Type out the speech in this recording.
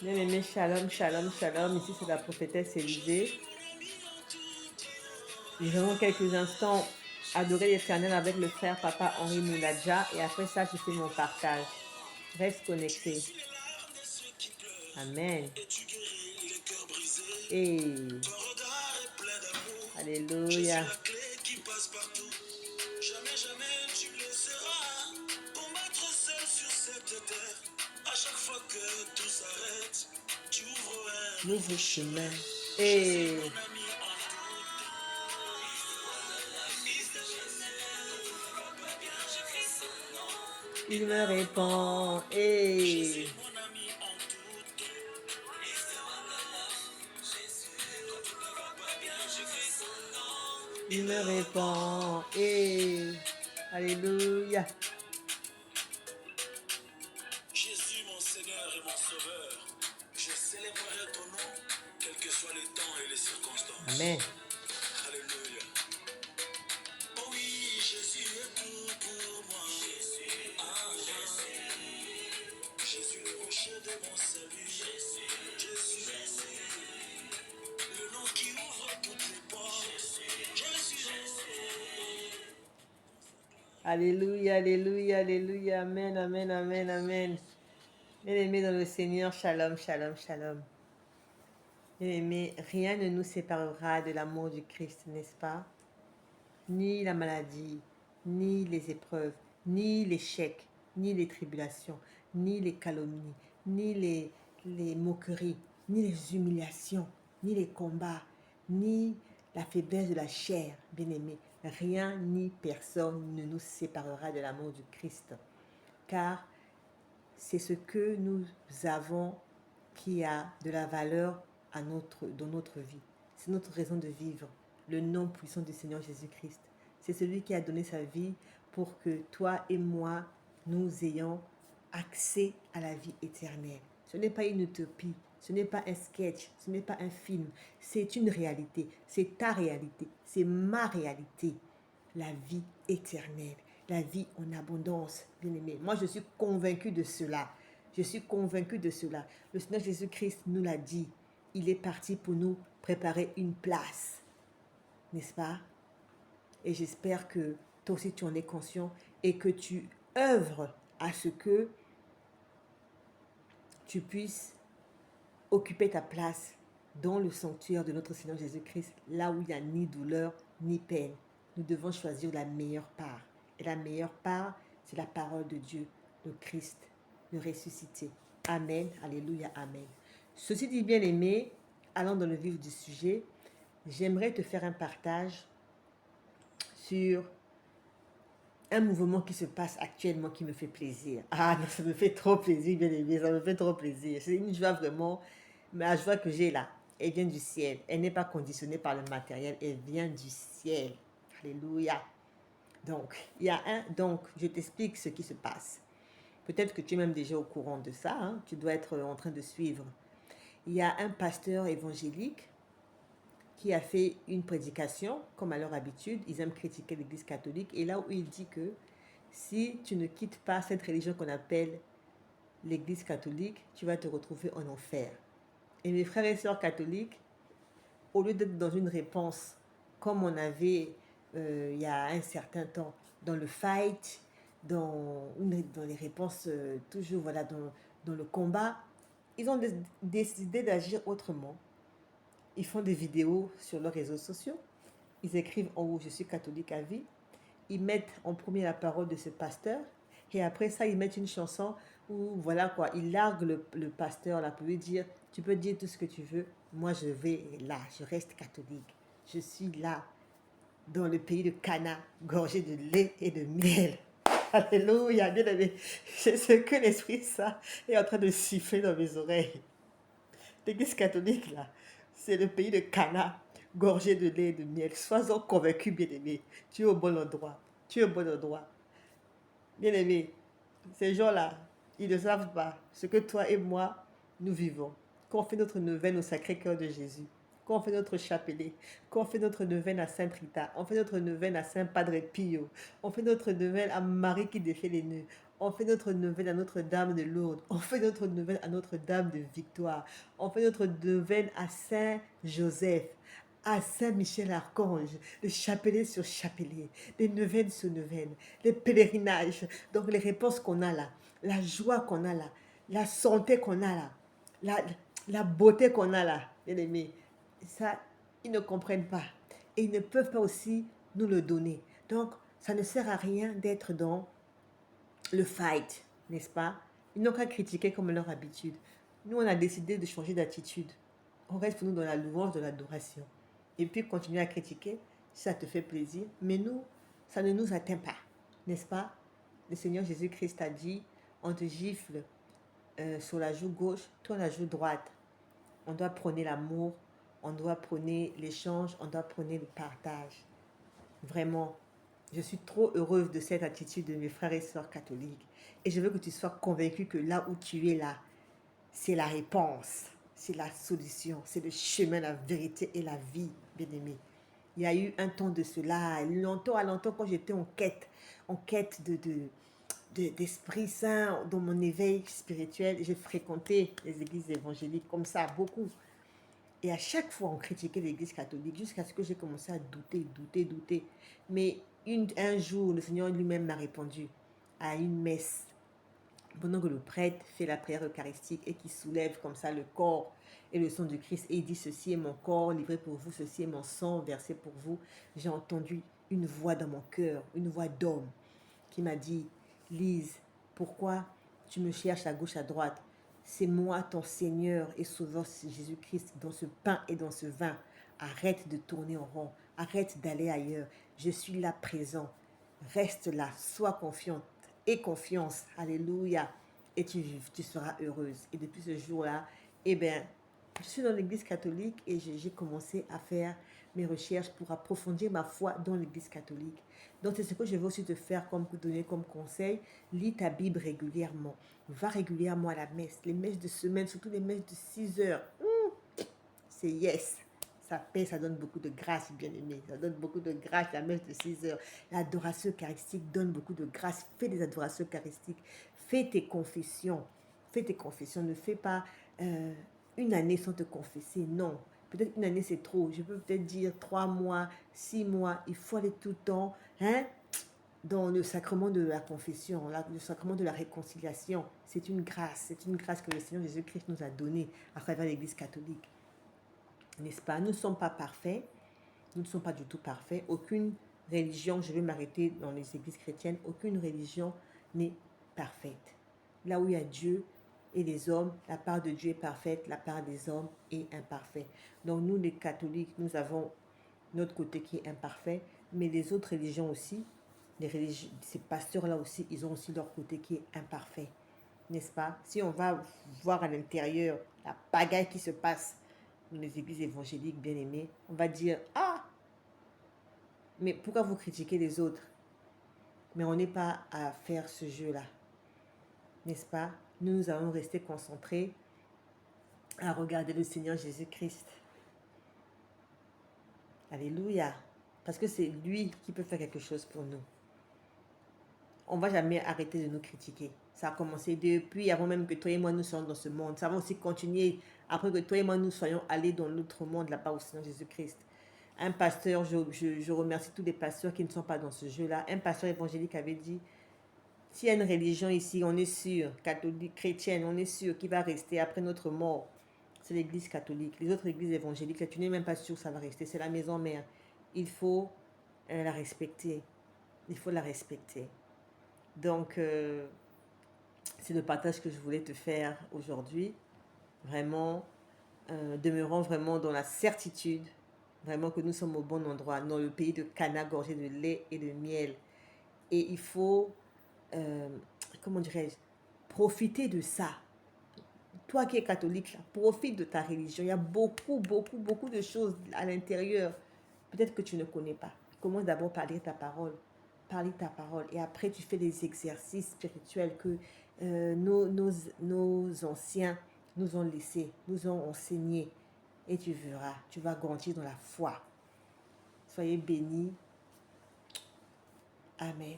Bien-aimé, shalom, shalom, shalom. Ici, c'est la prophétesse Élisée. Nous allons quelques instants adorer l'Éternel avec le frère Papa Henri Mouladja. Et après ça, je fais mon partage. Reste connecté. Amen. Et Alléluia. Jamais, jamais tu le seras. Combattre seul sur cette terre. À chaque fois que tout s'arrête, tu ouvres un nouveau chemin. Et il me répond. Et il me répond. Et Alléluia. Jésus, mon Seigneur et mon Sauveur, je célébrerai ton nom, quels que soient les temps et les circonstances. Amen. Alléluia. Oh oui, Jésus est tout pour moi. Jésus, Jésus, le rocher de mon salut. Jésus, le nom qui ouvre toutes les portes. Jésus. Alléluia, alléluia, alléluia. Amen, amen, amen, amen. Bien-aimés dans le Seigneur, shalom, shalom, shalom. Bien-aimés, rien ne nous séparera de l'amour du Christ, n'est-ce pas? Ni la maladie, ni les épreuves, ni l'échec, ni les tribulations, ni les calomnies, ni les moqueries, ni les humiliations, ni les combats, ni la faiblesse de la chair, bien-aimés. Rien ni personne ne nous séparera de l'amour du Christ. Car c'est ce que nous avons qui a de la valeur dans notre vie. C'est notre raison de vivre, le nom puissant du Seigneur Jésus-Christ. C'est celui qui a donné sa vie pour que toi et moi, nous ayons accès à la vie éternelle. Ce n'est pas une utopie, ce n'est pas un sketch, ce n'est pas un film. C'est une réalité, c'est ta réalité, c'est ma réalité. La vie éternelle, la vie en abondance, bien-aimé. Moi, je suis convaincu de cela. Je suis convaincu de cela. Le Seigneur Jésus-Christ nous l'a dit. Il est parti pour nous préparer une place. N'est-ce pas? Et j'espère que toi aussi tu en es conscient et que tu œuvres à ce que tu puisses occuper ta place dans le sanctuaire de notre Seigneur Jésus-Christ, là où il n'y a ni douleur ni peine. Nous devons choisir la meilleure part. Et la meilleure part, c'est la parole de Dieu, le Christ, le ressuscité. Amen, alléluia, amen. Ceci dit, bien-aimé, allons dans le vif du sujet. J'aimerais te faire un partage sur un mouvement qui se passe actuellement qui me fait plaisir. Ah non, ça me fait trop plaisir, bien-aimé, ça me fait trop plaisir. C'est une joie vraiment, mais la joie que j'ai là, elle vient du ciel. Elle n'est pas conditionnée par le matériel, elle vient du ciel. Alléluia. Donc, je t'explique ce qui se passe. Peut-être que tu es même déjà au courant de ça, hein? Tu dois être en train de suivre. Il y a un pasteur évangélique qui a fait une prédication, comme à leur habitude, ils aiment critiquer l'Église catholique, et là où il dit que si tu ne quittes pas cette religion qu'on appelle l'Église catholique, tu vas te retrouver en enfer. Et mes frères et sœurs catholiques, au lieu d'être dans une réponse comme on avait il y a un certain temps dans le fight, dans les réponses toujours voilà, dans le combat, ils ont décidé d'agir autrement. Ils font des vidéos sur leurs réseaux sociaux. Ils écrivent en haut « Je suis catholique à vie ». Ils mettent en premier la parole de ce pasteur. Et après ça, ils mettent une chanson où, voilà quoi, ils larguent le pasteur là pour lui dire « Tu peux dire tout ce que tu veux. Moi, je vais là. Je reste catholique. Je suis là, dans le pays de Cana, gorgé de lait et de miel. » Alléluia, bien aimé. C'est ce que l'Esprit Saint est en train de siffler dans mes oreilles. L'Église catholique, là, c'est le pays de Cana, gorgé de lait et de miel. Sois-en convaincu, bien-aimé. Tu es au bon endroit. Tu es au bon endroit. Bien-aimé, ces gens-là, ils ne savent pas ce que toi et moi, nous vivons. Quand on fait notre neuvaine au Sacré-Cœur de Jésus, quand on fait notre chapelet, quand on fait notre neuvaine à Sainte Rita, on fait notre neuvaine à Saint Padre Pio, on fait notre neuvaine à Marie qui défait les nœuds, On fait notre neuvaine à Notre-Dame de Lourdes. On fait notre neuvaine à Notre-Dame de Victoire. On fait notre neuvaine à Saint-Joseph, à Saint-Michel-Archange, le chapelet sur chapelet, les neuvaines sur neuvaines, les pèlerinages. Donc les réponses qu'on a là, la joie qu'on a là, la santé qu'on a là, la, la beauté qu'on a là, bien aimé. Ça, ils ne comprennent pas. Et ils ne peuvent pas aussi nous le donner. Donc, ça ne sert à rien d'être dans le fight, n'est-ce pas? Ils n'ont qu'à critiquer comme leur habitude. Nous, on a décidé de changer d'attitude. On reste pour nous dans la louange, de l'adoration. Et puis, continuer à critiquer, si ça te fait plaisir. Mais nous, ça ne nous atteint pas, n'est-ce pas? Le Seigneur Jésus-Christ a dit, on te gifle sur la joue gauche, toi la joue droite. On doit prôner l'amour, on doit prôner l'échange, on doit prôner le partage. Vraiment, je suis trop heureuse de cette attitude de mes frères et sœurs catholiques. Et je veux que tu sois convaincu que là où tu es là, c'est la réponse, c'est la solution, c'est le chemin, la vérité et la vie, bien-aimé. Il y a eu un temps de cela, longtemps à longtemps, quand j'étais en quête d'Esprit Saint, dans mon éveil spirituel. J'ai fréquenté les églises évangéliques comme ça, beaucoup. Et à chaque fois, on critiquait l'église catholique jusqu'à ce que j'ai commencé à douter. Mais un jour, le Seigneur lui-même m'a répondu à une messe, pendant que le prêtre fait la prière eucharistique et qui soulève comme ça le corps et le sang du Christ et il dit: ceci est mon corps livré pour vous, ceci est mon sang versé pour vous. J'ai entendu une voix dans mon cœur, une voix d'homme qui m'a dit: Lise, pourquoi tu me cherches à gauche, à droite? C'est moi ton Seigneur et Sauveur Jésus-Christ dans ce pain et dans ce vin. Arrête de tourner en rond, arrête d'aller ailleurs. Je suis là présent. Reste là, sois confiante et confiance. Alléluia. Et tu seras heureuse. Et depuis ce jour-là, eh bien, je suis dans l'église catholique et j'ai commencé à faire mes recherches pour approfondir ma foi dans l'église catholique. Donc, c'est ce que je veux aussi te faire donner comme conseil. Lis ta Bible régulièrement. Va régulièrement à la messe. Les messes de semaine, surtout les messes de 6 heures. C'est yes. Ça paie, ça donne beaucoup de grâce, bien aimé. Ça donne beaucoup de grâce, la messe de 6 heures. L'adoration eucharistique donne beaucoup de grâce. Fais des adorations eucharistiques. Fais tes confessions. Fais tes confessions. Ne fais pas une année sans te confesser. Non. Peut-être une année, c'est trop. Je peux peut-être dire 3 mois, 6 mois. Il faut aller tout le temps, hein, dans le sacrement de la confession, le sacrement de la réconciliation. C'est une grâce. C'est une grâce que le Seigneur Jésus-Christ nous a donnée à travers l'Église catholique. N'est-ce pas? Nous ne sommes pas parfaits. Nous ne sommes pas du tout parfaits. Aucune religion, je vais m'arrêter dans les églises chrétiennes, aucune religion n'est parfaite. Là où il y a Dieu et les hommes, la part de Dieu est parfaite, la part des hommes est imparfaite. Donc nous, les catholiques, nous avons notre côté qui est imparfait, mais les autres religions aussi, ces pasteurs-là aussi, ils ont aussi leur côté qui est imparfait. N'est-ce pas? Si on va voir à l'intérieur la pagaille qui se passe dans les églises évangéliques bien aimées, on va dire: ah, mais pourquoi vous critiquez les autres? Mais on n'est pas à faire ce jeu-là, n'est-ce pas? Nous allons rester concentrés à regarder le Seigneur Jésus-Christ. Alléluia. Parce que c'est lui qui peut faire quelque chose pour nous. On ne va jamais arrêter de nous critiquer. Ça a commencé depuis avant même que toi et moi nous soyons dans ce monde. Ça va aussi continuer après que toi et moi nous soyons allés dans l'autre monde là-bas au Seigneur Jésus-Christ. Un pasteur, je remercie tous les pasteurs qui ne sont pas dans ce jeu-là. Un pasteur évangélique avait dit: s'il y a une religion ici, on est sûr, catholique, chrétienne, on est sûr qu'il va rester après notre mort, c'est l'église catholique. Les autres églises évangéliques, là, tu n'es même pas sûr que ça va rester. C'est la maison mère. Il faut la respecter. Il faut la respecter. Donc, c'est le partage que je voulais te faire aujourd'hui. Vraiment, demeurant vraiment dans la certitude, vraiment que nous sommes au bon endroit, dans le pays de Cana, gorgé de lait et de miel. Et il faut, comment dirais-je, profiter de ça. Toi qui es catholique, là, profite de ta religion. Il y a beaucoup de choses à l'intérieur. Peut-être que tu ne connais pas. Commence d'abord par lire ta parole. Parler ta parole. Et après, tu fais des exercices spirituels que nos anciens nous ont laissés, nous ont enseignés. Et tu verras, tu vas grandir dans la foi. Soyez bénis. Amen.